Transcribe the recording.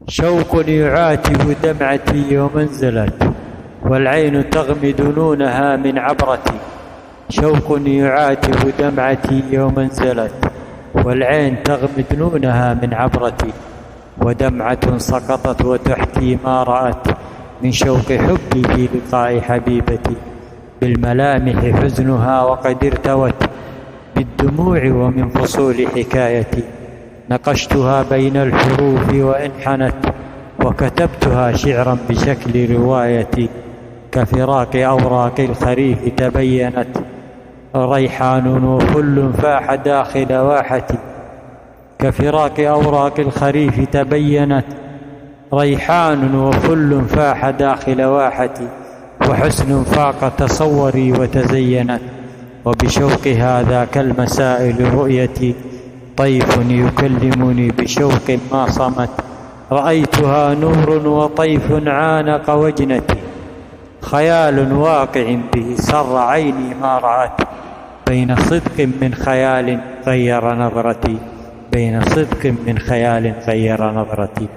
شوق يعاتب دمعتي يوم انزلت، والعين تغمد نونها من عبرتي. شوق يعاتب دمعتي يوم انزلت، والعين تغمد نونها من عبرتي. ودمعة سقطت وتحكي ما رأت من شوق حبي في لقاء حبيبتي. بالملامح حزنها وقد ارتوت بالدموع ومن فصول حكايتي. نقشتها بين الحروف وانحنت، وكتبتها شعرا بشكل روايتي. كفراق أوراق الخريف تبينت، ريحان وفل فاح داخل واحتي. كفراق أوراق الخريف تبينت، ريحان وفل فاح داخل واحتي. وحسن فاق تصوري وتزينت، وبشوق هذا كالمساء لرؤيتي. طيف يكلمني بشوق ما صمت، رأيتها نور وطيف عانق وجنتي. خيال واقع به سر عيني ما رأت، بين صدق من خيال غير نظرتي. بين صدق من خيال غير نظرتي.